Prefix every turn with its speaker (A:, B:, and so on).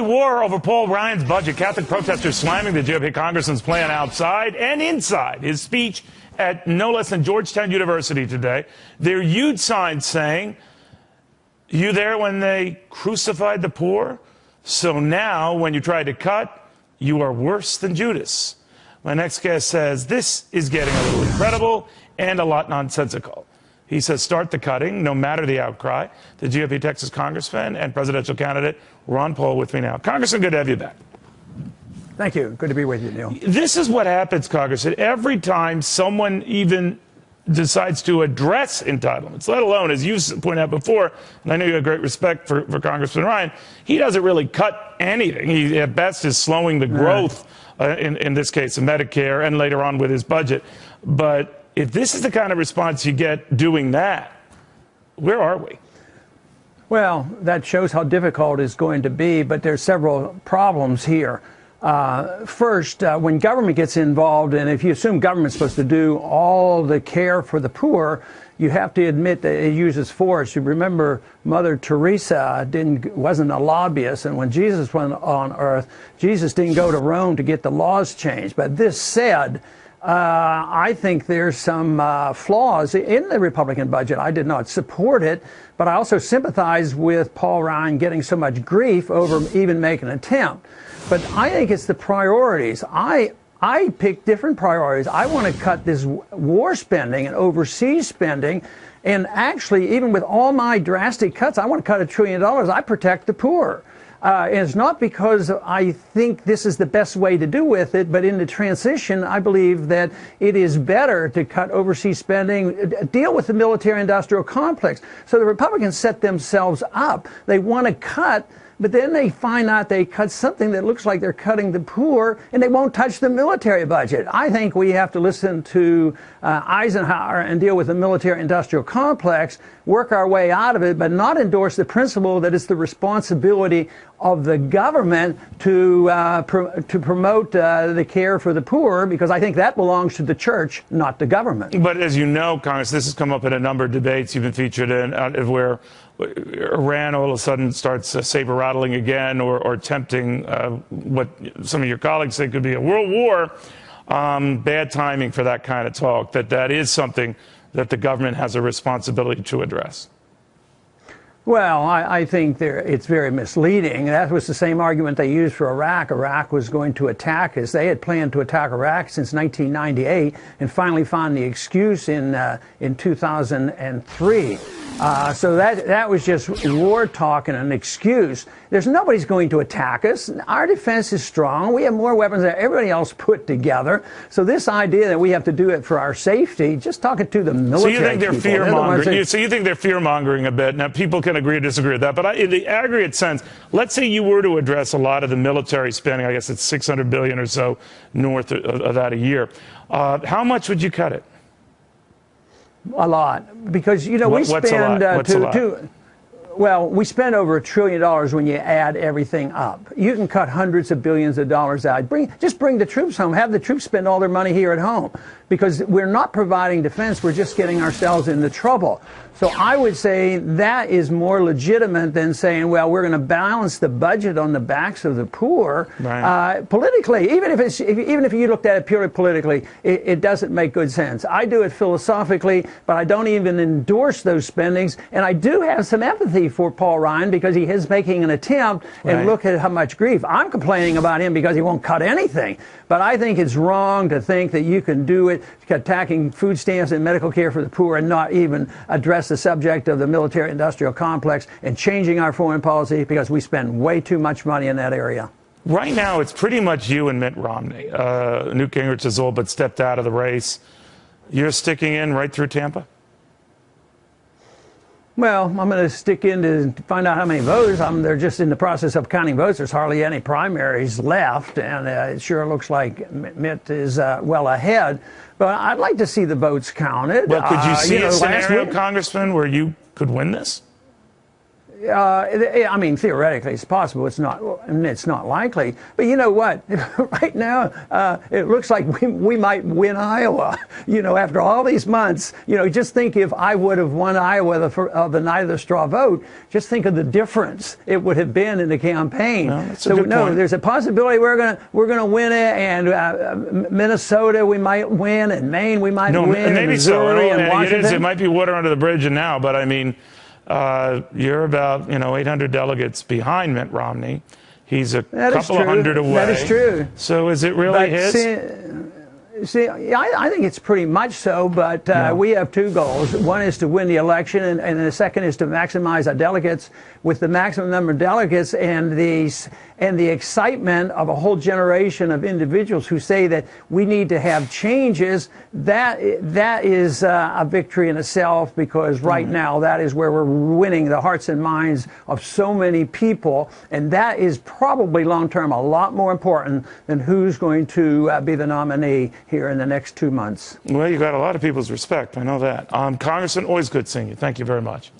A: war over Paul Ryan's budget. Catholic protesters slamming the GOP congressman's plan outside and inside his speech at no less than Georgetown University today. There are huge signs saying, "You there when they crucified the poor? So now when you try to cut, you are worse than Judas." My next guest says this is getting a little incredible and a lot nonsensical. He says start the cutting, no matter the outcry. The GOP Texas congressman and presidential candidate Ron Paul with me now. Congressman, good to have you back.
B: Thank you. Good to be with you, Neil.
A: This is what happens, Congressman. Every time someone even decides to address entitlements, let alone, as you pointed out before, and I know you have great respect for Congressman Ryan, he doesn't really cut anything. He, at best, is slowing the growth, in this case, of Medicare and later on with his budget. But if this is the kind of response you get doing that, where are we?
B: Well, that shows how difficult it's going to be, but there's several problems here. First, when government gets involved, and if you assume government's supposed to do all the care for the poor, you have to admit that it uses force. You remember Mother Teresa wasn't a lobbyist, and when Jesus went on earth, Jesus didn't go to Rome to get the laws changed. But this said, I think there's some flaws in the Republican budget. I did not support it, but I also sympathize with Paul Ryan getting so much grief over even making an attempt. But I think it's the priorities. I pick different priorities. I want to cut this war spending and overseas spending. And actually, even with all my drastic cuts, I want to cut $1 trillion. I protect the poor. And it's not because I think this is the best way to do with it, but in the transition, I believe that it is better to cut overseas spending, deal with the military-industrial complex. So the Republicans set themselves up. They want to cut, but then they find out they cut something that looks like they're cutting the poor, and they won't touch the military budget. I think we have to listen to Eisenhower and deal with the military-industrial complex, work our way out of it, but not endorse the principle that it's the responsibility of the government to promote the care for the poor, because I think that belongs to the church, not the government.
A: But as you know, Congress, this has come up in a number of debates you've been featured in, where Iran all of a sudden starts saber rattling again, or tempting what some of your colleagues say could be a world war. Bad timing for that kind of talk. That is something that the government has a responsibility to address.
B: Well, I think it's very misleading. That was the same argument they used for Iraq. Iraq was going to attack us. They had planned to attack Iraq since 1998 and finally found the excuse in 2003. So that was just war talk and an excuse. Nobody's going to attack us. Our defense is strong. We have more weapons than everybody else put together. So this idea that we have to do it for our safety, just talking to the military.
A: So you think they're fear-mongering? So you think they're fear-mongering a bit? Now, people can agree or disagree with that. But in the aggregate sense, let's say you were to address a lot of the military spending. I guess it's $600 billion or so north of that a year. How much would you cut it?
B: A lot, because we spend well, we spend over $1 trillion when you add everything up. You can cut hundreds of billions of dollars out. Just bring the troops home. Have the troops spend all their money here at home, because we're not providing defense. We're just getting ourselves into trouble. So I would say that is more legitimate than saying, well, we're going to balance the budget on the backs of the poor. Right. Politically, even if you looked at it purely politically, it doesn't make good sense. I do it philosophically, but I don't even endorse those spendings. And I do have some empathy for Paul Ryan, because he is making an attempt, and look at how much grief. I'm complaining about him because he won't cut anything. But I think it's wrong to think that you can do it attacking food stamps and medical care for the poor and not even address the subject of the military-industrial complex and changing our foreign policy, because we spend way too much money in that area.
A: Right now, it's pretty much you and Mitt Romney. Newt Gingrich has all but stepped out of the race. You're sticking in right through Tampa?
B: Well, I'm going to stick in to find out how many votes. They're just in the process of counting votes. There's hardly any primaries left, and it sure looks like Mitt is well ahead. But I'd like to see the votes counted.
A: Well, could you see a scenario, Congressman, where you could win this?
B: I mean, theoretically, it's possible. It's not likely. But you know what? Right now, it looks like we might win Iowa. You know, after all these months, you know, just think if I would have won Iowa the night of the straw vote. Just think of the difference it would have been in the campaign.
A: No,
B: so no, there's a possibility we're gonna win it, and Minnesota we might win, and Maine we might win,
A: maybe
B: and Missouri and Washington.
A: It might be water under the bridge now, but I mean. You're about 800 delegates behind Mitt Romney. He's a couple of hundred away.
B: That is true.
A: So is it really his?
B: See, I think it's pretty much so, but we have two goals. One is to win the election, and the second is to maximize our delegates with the maximum number of delegates and the excitement of a whole generation of individuals who say that we need to have changes. That is a victory in itself, because right now that is where we're winning the hearts and minds of so many people, and that is probably long-term a lot more important than who's going to be the nominee here in the next 2 months.
A: Well, you got a lot of people's respect. I know that. Congressman, always good seeing you. Thank you very much.